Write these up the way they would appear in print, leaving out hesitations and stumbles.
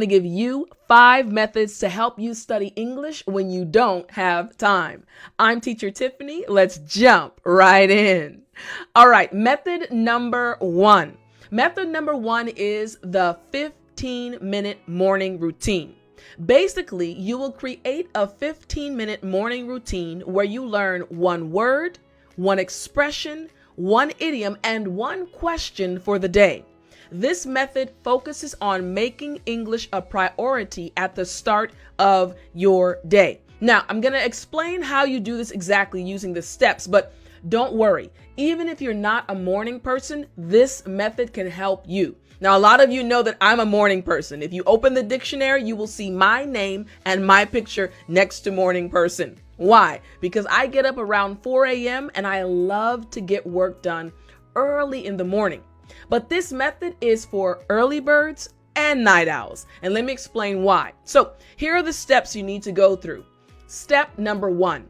to give you 5 methods to help you study English when you don't have time. I'm Teacher Tiffany. Let's jump right in. All right, method number 1. Method number 1 is the 15-minute morning routine. Basically, you will create a 15-minute morning routine where you learn one word, one expression, one idiom, and one question for the day. This method focuses on making English a priority at the start of your day. Now, I'm going to explain how you do this exactly using the steps, but don't worry. Even if you're not a morning person, this method can help you. Now, a lot of you know that I'm a morning person. If you open the dictionary, you will see my name and my picture next to morning person. Why? Because I get up around 4 a.m. and I love to get work done early in the morning. But this method is for early birds and night owls. And let me explain why. So here are the steps you need to go through. Step number 1,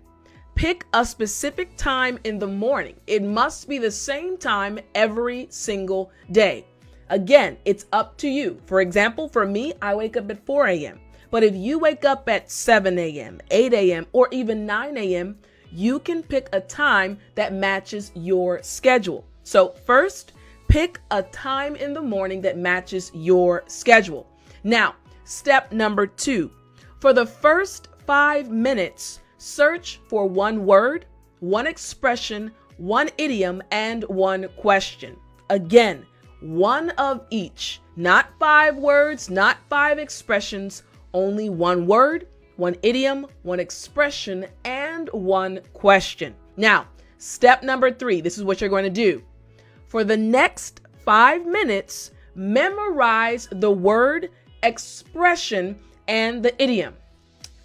pick a specific time in the morning. It must be the same time every single day. Again, it's up to you. For example, for me, I wake up at 4 a.m. But if you wake up at 7 a.m., 8 a.m., or even 9 a.m., you can pick a time that matches your schedule. So first, pick a time in the morning that matches your schedule. Now, step number 2. For the first 5 minutes, search for one word, one expression, one idiom, and one question. Again, one of each. Not 5 words, not 5 expressions, only one word, one idiom, one expression, and one question. Now, step number 3. This is what you're going to do. For the next 5 minutes, memorize the word, expression, and the idiom.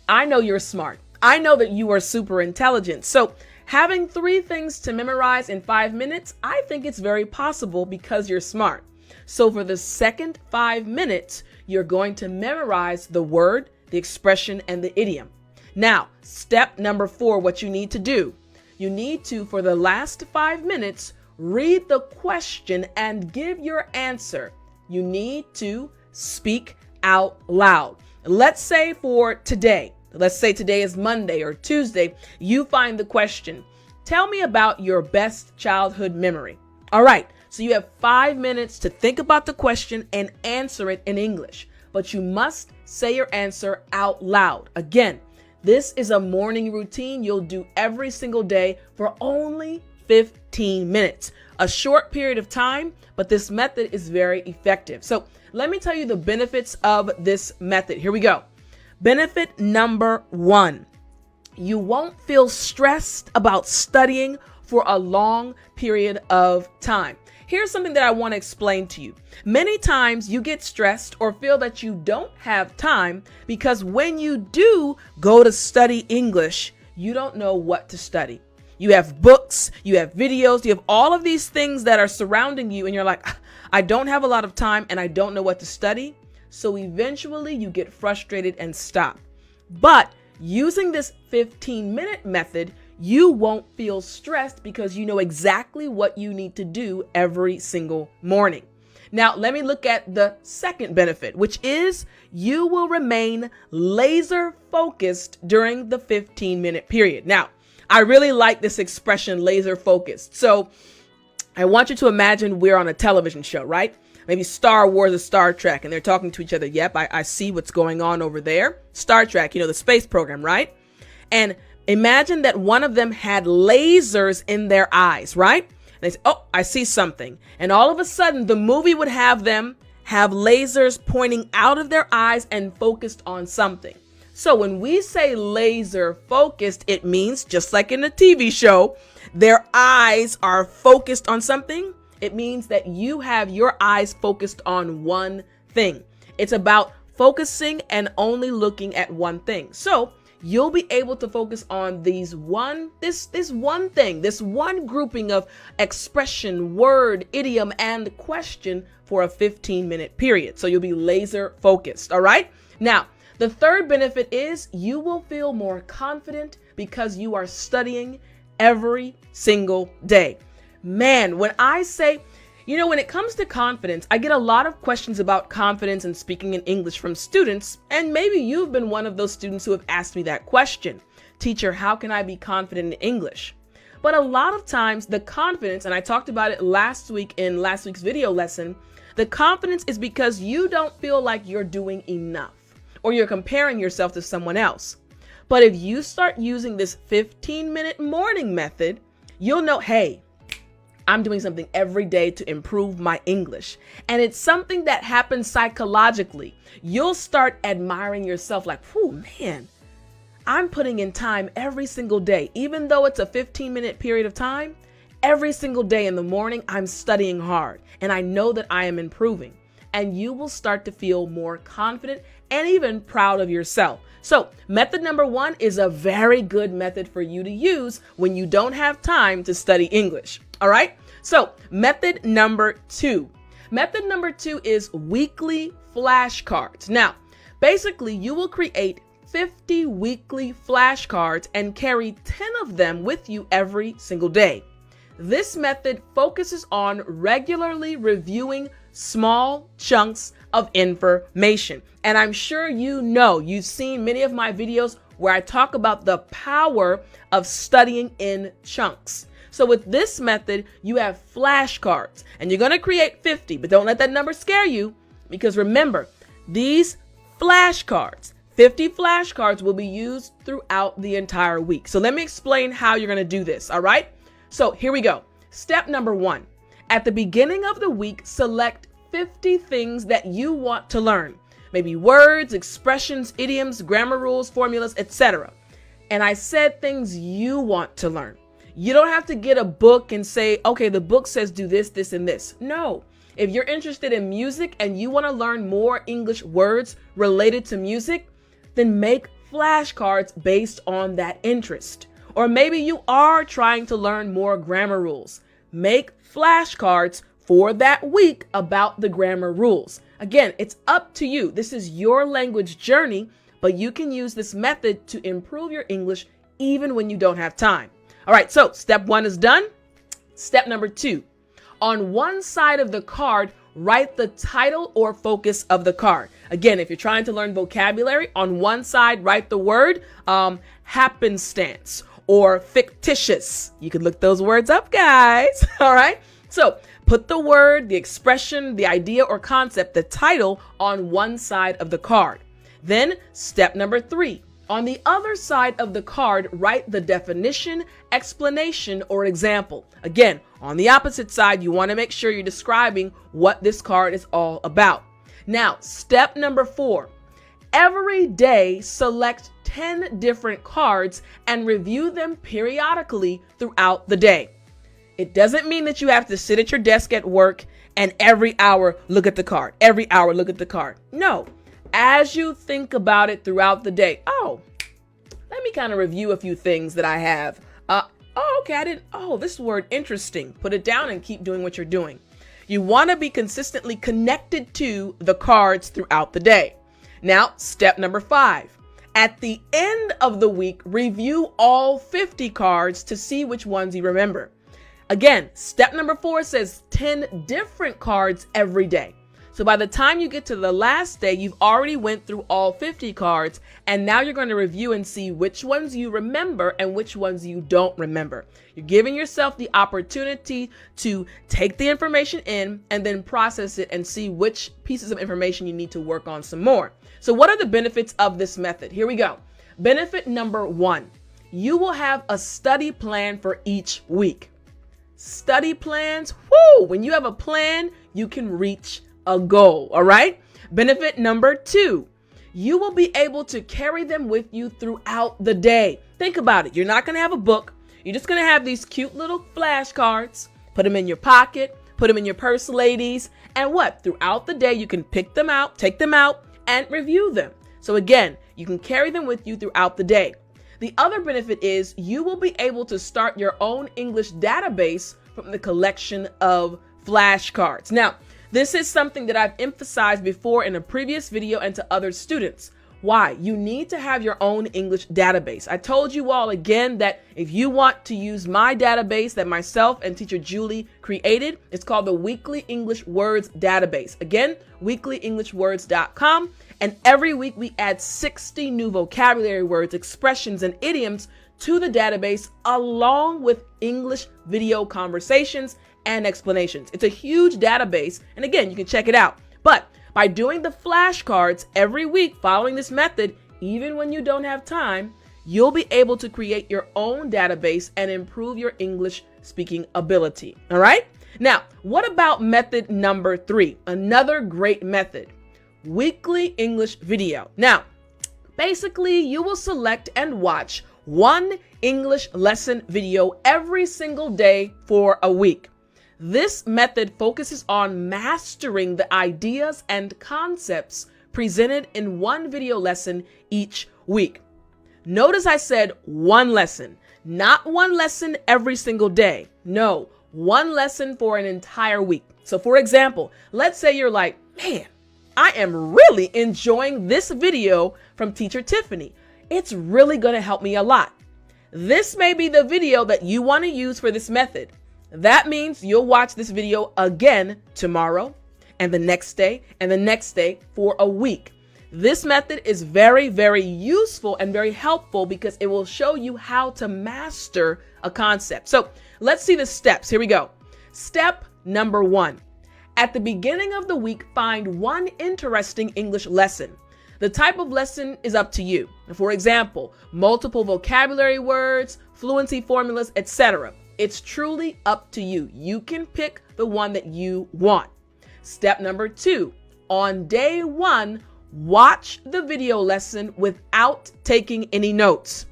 I know you're smart. I know that you are super intelligent. So having 3 things to memorize in 5 minutes, I think it's very possible because you're smart. So for the second 5 minutes, you're going to memorize the word, the expression, and the idiom. Now, step number 4, what you need to do. You need to, for the last 5 minutes, read the question and give your answer. You need to speak out loud. Let's say for today, let's say today is Monday or Tuesday, you find the question, tell me about your best childhood memory. All right, so you have 5 minutes to think about the question and answer it in English, but you must say your answer out loud. Again, this is a morning routine you'll do every single day for only 15 minutes. A short period of time, but this method is very effective. So let me tell you the benefits of this method. Here we go. Benefit number 1, you won't feel stressed about studying for a long period of time. Here's something that I want to explain to you. Many times you get stressed or feel that you don't have time because when you do go to study English, you don't know what to study. You have books, you have videos, you have all of these things that are surrounding you and you're like, I don't have a lot of time and I don't know what to study. So eventually you get frustrated and stop. But using this 15-minute method, you won't feel stressed because you know exactly what you need to do every single morning. Now, let me look at the second benefit, which is you will remain laser focused during the 15-minute period. Now, I really like this expression, laser focused. So I want you to imagine we're on a television show, right? Maybe Star Wars or Star Trek, and they're talking to each other. Yep, I see what's going on over there. Star Trek, the space program, right? And imagine that one of them had lasers in their eyes, right? And they say, oh, I see something. And all of a sudden, the movie would have them have lasers pointing out of their eyes and focused on something. So when we say laser focused, it means just like in a TV show, their eyes are focused on something. It means that you have your eyes focused on one thing. It's about focusing and only looking at one thing. So you'll be able to focus on this one thing, this one grouping of expression, word, idiom, and question for a 15-minute period. So you'll be laser focused. All right. Now, the third benefit is you will feel more confident because you are studying every single day. Man, when I say You know, when it comes to confidence, I get a lot of questions about confidence and speaking in English from students, and maybe you've been one of those students who have asked me that question. Teacher, how can I be confident in English? But a lot of times the confidence, and I talked about it last week in last week's video lesson, the confidence is because you don't feel like you're doing enough or you're comparing yourself to someone else. But if you start using this 15-minute morning method, you'll know, hey, I'm doing something every day to improve my English. And it's something that happens psychologically. You'll start admiring yourself like, whew, man, I'm putting in time every single day. Even though it's a 15-minute period of time, every single day in the morning, I'm studying hard and I know that I am improving. And you will start to feel more confident and even proud of yourself. So method number 1 is a very good method for you to use when you don't have time to study English. All right. So method number 2. Method number 2 is weekly flashcards. Now, basically, you will create 50 weekly flashcards and carry 10 of them with you every single day. This method focuses on regularly reviewing small chunks of information. And I'm sure you've seen many of my videos where I talk about the power of studying in chunks. So with this method, you have flashcards and you're going to create 50, but don't let that number scare you because remember, these flashcards, 50 flashcards will be used throughout the entire week. So let me explain how you're going to do this. All right. So here we go. Step number 1. At the beginning of the week, select 50 things that you want to learn. Maybe words, expressions, idioms, grammar rules, formulas, etc. And I said things you want to learn. You don't have to get a book and say, okay, the book says do this, this, and this. No. If you're interested in music and you want to learn more English words related to music, then make flashcards based on that interest. Or maybe you are trying to learn more grammar rules. Make flashcards for that week about the grammar rules. Again, it's up to you. This is your language journey, but you can use this method to improve your English even when you don't have time. All right, so step 1 is done. Step number 2. On one side of the card, write the title or focus of the card. Again, if you're trying to learn vocabulary, on one side, write the word happenstance or fictitious. You can look those words up, guys. All right. So put the word, the expression, the idea or concept, the title on one side of the card. Then step number 3. On the other side of the card, write the definition, explanation, or example. Again, on the opposite side, you want to make sure you're describing what this card is all about. Now, step number 4. Every day, select 10 different cards and review them periodically throughout the day. It doesn't mean that you have to sit at your desk at work and every hour look at the card. Every hour look at the card. No. As you think about it throughout the day, let me kind of review a few things that I have. This word interesting. Put it down and keep doing what you're doing. You want to be consistently connected to the cards throughout the day. Now, step number 5. At the end of the week, review all 50 cards to see which ones you remember. Again, step number 4 says 10 different cards every day. So by the time you get to the last day, you've already went through all 50 cards, and now you're going to review and see which ones you remember and which ones you don't remember. You're giving yourself the opportunity to take the information in and then process it and see which pieces of information you need to work on some more. So what are the benefits of this method? Here we go. Benefit number 1, you will have a study plan for each week. Study plans, when you have a plan, you can reach a goal. All right. Benefit number 2, you will be able to carry them with you throughout the day. Think about it. You're not going to have a book. You're just going to have these cute little flashcards. Put them in your pocket, put them in your purse, ladies. And throughout the day, you can pick them out, take them out and review them. So again, you can carry them with you throughout the day. The other benefit is you will be able to start your own English database from the collection of flashcards. Now, this is something that I've emphasized before in a previous video and to other students. Why? You need to have your own English database. I told you all again that if you want to use my database that myself and teacher Julie created, it's called the Weekly English Words Database. Again, weeklyenglishwords.com. And every week we add 60 new vocabulary words, expressions, and idioms to the database along with English video conversations and explanations. It's a huge database. And again, you can check it out. But by doing the flashcards every week following this method, even when you don't have time, you'll be able to create your own database and improve your English speaking ability. All right? Now, what about method number 3? Another great method, weekly English video. Now, basically, you will select and watch one English lesson video every single day for a week. This method focuses on mastering the ideas and concepts presented in one video lesson each week. Notice I said one lesson, not one lesson every single day. No, one lesson for an entire week. So for example, let's say you're like, man, I am really enjoying this video from Teacher Tiffany. It's really going to help me a lot. This may be the video that you want to use for this method. That means you'll watch this video again tomorrow and the next day and the next day for a week. This method is very, very useful and very helpful because it will show you how to master a concept. So let's see the steps. Here we go. Step number 1. At the beginning of the week, find one interesting English lesson. The type of lesson is up to you. For example, multiple vocabulary words, fluency formulas, etc. It's truly up to you. You can pick the one that you want. Step number 2, on day 1, watch the video lesson without taking any notes.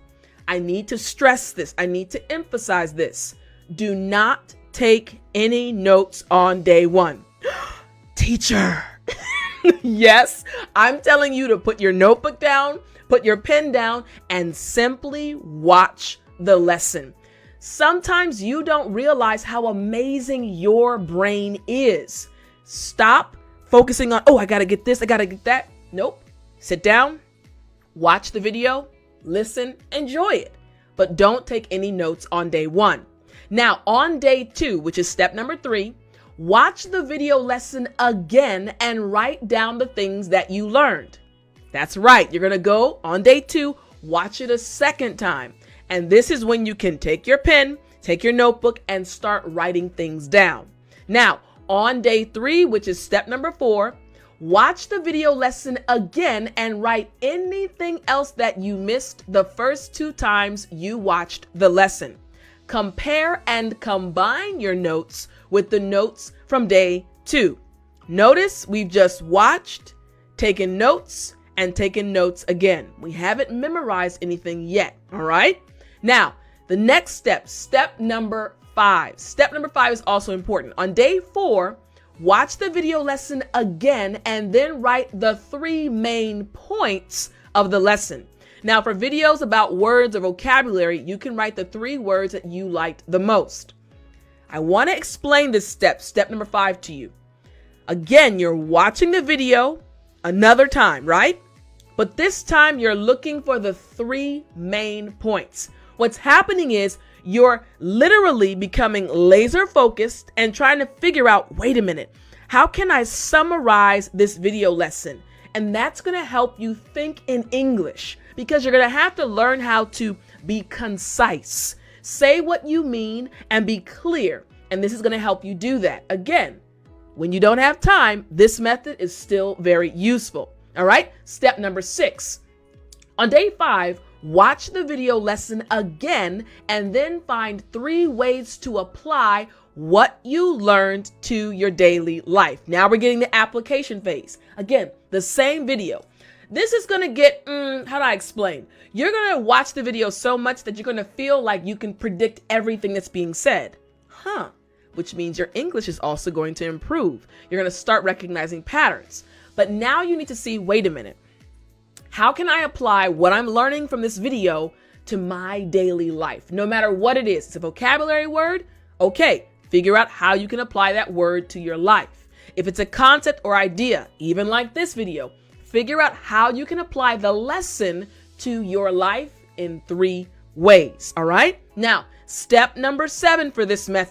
I need to stress this. I need to emphasize this. Do not take any notes on day 1. Teacher. Yes, I'm telling you to put your notebook down, put your pen down, and simply watch the lesson. Sometimes you don't realize how amazing your brain is. Stop focusing on, oh, I got to get this, I got to get that. Nope. Sit down, watch the video, listen, enjoy it. But don't take any notes on day 1. Now, on day 2, which is step number 3, watch the video lesson again and write down the things that you learned. That's right. You're going to go on day 2, watch it a second time. And this is when you can take your pen, take your notebook, and start writing things down. Now, on day 3, which is step number 4, watch the video lesson again and write anything else that you missed the first 2 times you watched the lesson. Compare and combine your notes with the notes from day 2. Notice we've just watched, taken notes, and taken notes again. We haven't memorized anything yet, all right? Now, the next step, step number 5. Step number 5 is also important. On day 4, watch the video lesson again and then write the 3 main points of the lesson. Now, for videos about words or vocabulary, you can write the 3 words that you liked the most. I want to explain this step number 5 to you. Again, you're watching the video another time, right? But this time you're looking for the 3 main points. What's happening is you're literally becoming laser focused and trying to figure out, wait a minute, how can I summarize this video lesson? And that's going to help you think in English because you're going to have to learn how to be concise. Say what you mean and be clear. And this is going to help you do that. Again, when you don't have time, this method is still very useful. All right. Step number 6. On day 5, watch the video lesson again and then find 3 ways to apply what you learned to your daily life. Now we're getting the application phase. Again, the same video. This is going to get, how do I explain? You're going to watch the video so much that you're going to feel like you can predict everything that's being said. Which means your English is also going to improve. You're going to start recognizing patterns. But now you need to see, wait a minute. How can I apply what I'm learning from this video to my daily life? No matter what it is. It's a vocabulary word. Okay, figure out how you can apply that word to your life. If it's a concept or idea, even like this video, figure out how you can apply the lesson to your life in 3 ways. All right. Now, step number 7 for this method